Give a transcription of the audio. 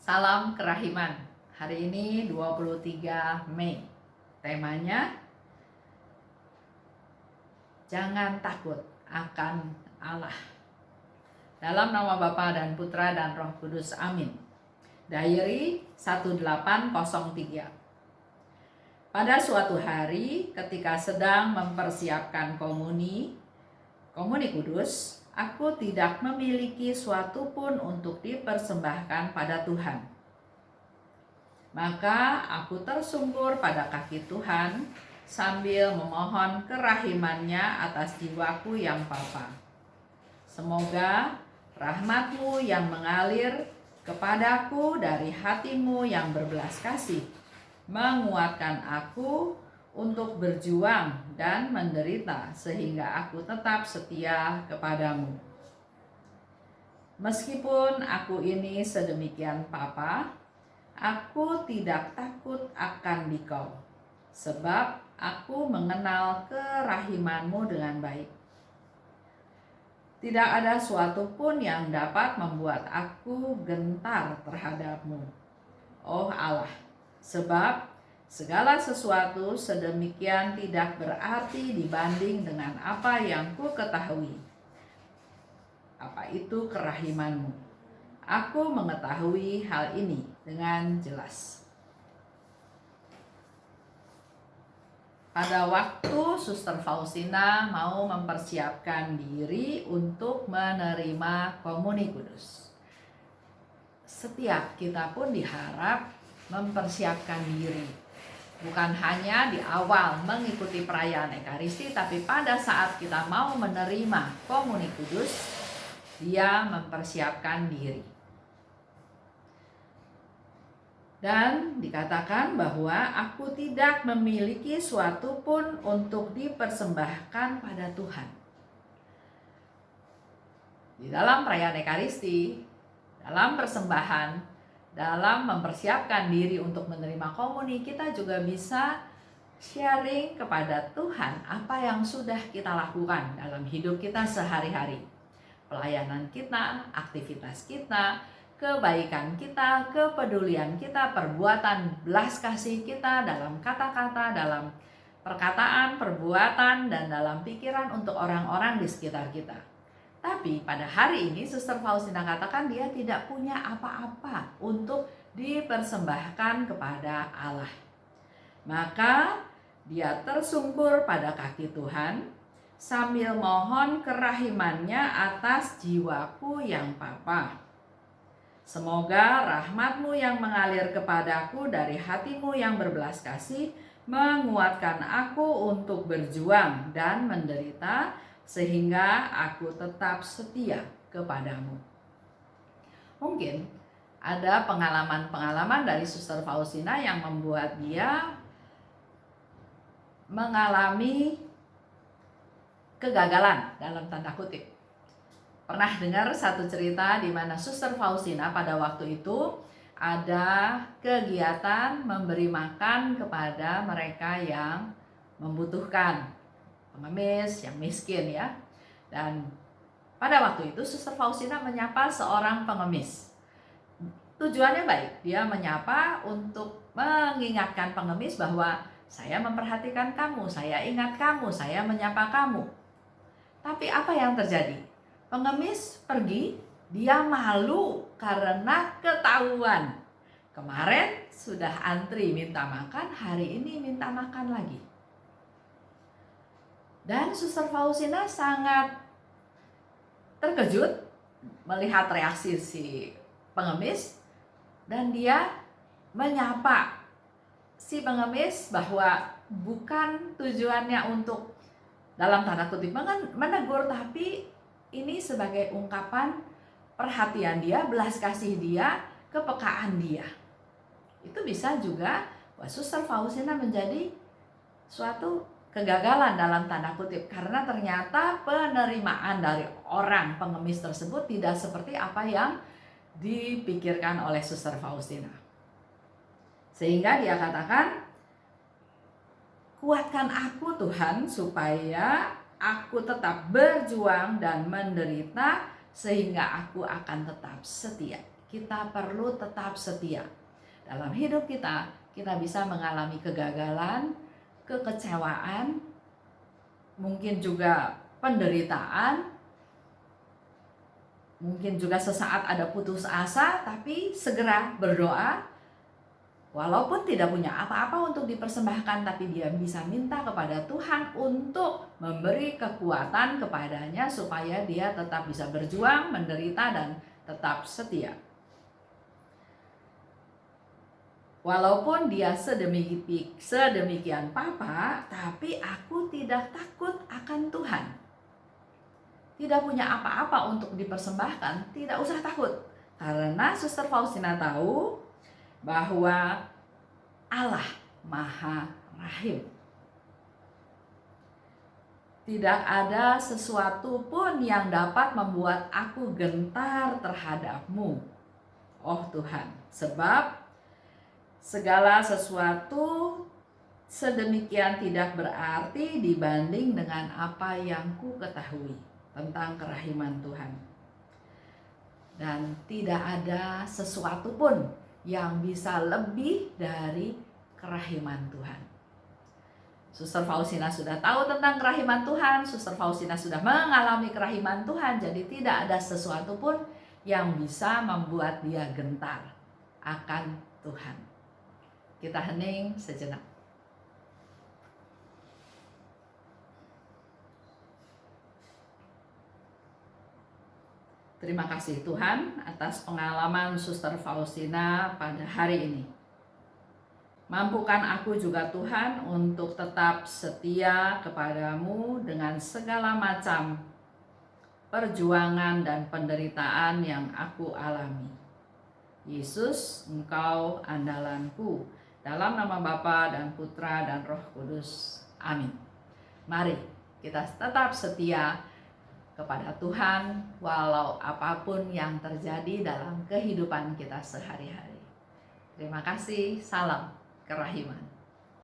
Salam Kerahiman. Hari ini 23 Mei. Temanya jangan takut akan Allah. Dalam nama Bapa dan Putra dan Roh Kudus. Amin. Diary 1803. Pada suatu hari ketika sedang mempersiapkan komuni kudus, aku tidak memiliki suatu pun untuk dipersembahkan pada Tuhan. Maka aku tersungkur pada kaki Tuhan sambil memohon kerahimannya atas jiwaku yang papa. Semoga rahmat-Mu yang mengalir kepadaku dari hati-Mu yang berbelas kasih menguatkan aku untuk berjuang dan menderita sehingga aku tetap setia kepadamu. Meskipun aku ini sedemikian papa, aku tidak takut akan Dikau, sebab aku mengenal kerahimanmu dengan baik. Tidak ada suatu pun yang dapat membuat aku gentar terhadapmu, oh Allah, sebab segala sesuatu sedemikian tidak berarti dibanding dengan apa yang ku ketahui. Apa itu kerahimanmu? Aku mengetahui hal ini dengan jelas. Pada waktu Suster Faustina mau mempersiapkan diri untuk menerima komuni kudus, setiap kita pun diharap mempersiapkan diri. Bukan hanya di awal mengikuti perayaan Ekaristi, tapi pada saat kita mau menerima komuni kudus, dia mempersiapkan diri. Dan dikatakan bahwa aku tidak memiliki suatu pun untuk dipersembahkan pada Tuhan. Di dalam perayaan Ekaristi, dalam persembahan, dalam mempersiapkan diri untuk menerima komuni, kita juga bisa sharing kepada Tuhan apa yang sudah kita lakukan dalam hidup kita sehari-hari. Pelayanan kita, aktivitas kita, kebaikan kita, kepedulian kita, perbuatan belas kasih kita dalam kata-kata, dalam perkataan, perbuatan, dan dalam pikiran untuk orang-orang di sekitar kita. Tapi pada hari ini Suster Faustina katakan dia tidak punya apa-apa untuk dipersembahkan kepada Allah. Maka dia tersungkur pada kaki Tuhan sambil mohon kerahimannya atas jiwaku yang papa. Semoga rahmat-Mu yang mengalir kepadaku dari hati-Mu yang berbelas kasih menguatkan aku untuk berjuang dan menderita sehingga aku tetap setia kepadamu. Mungkin ada pengalaman-pengalaman dari Suster Faustina yang membuat dia mengalami kegagalan dalam tanda kutip. Pernah dengar satu cerita di mana Suster Faustina pada waktu itu ada kegiatan memberi makan kepada mereka yang membutuhkan, pengemis, yang miskin ya. Dan pada waktu itu Suster Faustina menyapa seorang pengemis. Tujuannya baik, dia menyapa untuk mengingatkan pengemis bahwa saya memperhatikan kamu, saya ingat kamu, saya menyapa kamu. Tapi apa yang terjadi? Pengemis pergi, dia malu karena ketahuan. Kemarin sudah antri minta makan, hari ini minta makan lagi. Dan Suster Faustina sangat terkejut melihat reaksi si pengemis, dan dia menyapa si pengemis bahwa bukan tujuannya untuk dalam tanda kutip menegur, tapi ini sebagai ungkapan perhatian dia, belas kasih dia, kepekaan dia. Itu bisa juga Suster Faustina menjadi suatu kegagalan dalam tanda kutip, karena ternyata penerimaan dari orang pengemis tersebut tidak seperti apa yang dipikirkan oleh Suster Faustina. Sehingga dia katakan, kuatkan aku Tuhan supaya aku tetap berjuang dan menderita sehingga aku akan tetap setia kita perlu tetap setia. Dalam hidup kita bisa mengalami kegagalan, kekecewaan, mungkin juga penderitaan, mungkin juga sesaat ada putus asa, tapi segera berdoa. Walaupun tidak punya apa-apa untuk dipersembahkan, tapi dia bisa minta kepada Tuhan untuk memberi kekuatan kepadanya supaya dia tetap bisa berjuang, menderita, dan tetap setia. Walaupun dia sedemikian papa, tapi aku tidak takut akan Tuhan. Tidak punya apa-apa untuk dipersembahkan, tidak usah takut. Karena Suster Faustina tahu bahwa Allah Maha Rahim. Tidak ada sesuatu pun yang dapat membuat aku gentar terhadap-Mu, oh Tuhan. Sebab segala sesuatu sedemikian tidak berarti dibanding dengan apa yang ku ketahui tentang kerahiman Tuhan. Dan tidak ada sesuatu pun yang bisa lebih dari kerahiman Tuhan. Suster Faustina sudah tahu tentang kerahiman Tuhan, Suster Faustina sudah mengalami kerahiman Tuhan, jadi tidak ada sesuatu pun yang bisa membuat dia gentar akan Tuhan. Kita hening sejenak. Terima kasih Tuhan atas pengalaman Suster Faustina pada hari ini. Mampukan aku juga Tuhan untuk tetap setia kepadamu dengan segala macam perjuangan dan penderitaan yang aku alami. Yesus, Engkau andalanku. Dalam nama Bapa dan Putra dan Roh Kudus. Amin. Mari kita tetap setia kepada Tuhan walau apapun yang terjadi dalam kehidupan kita sehari-hari. Terima kasih, salam kerahiman.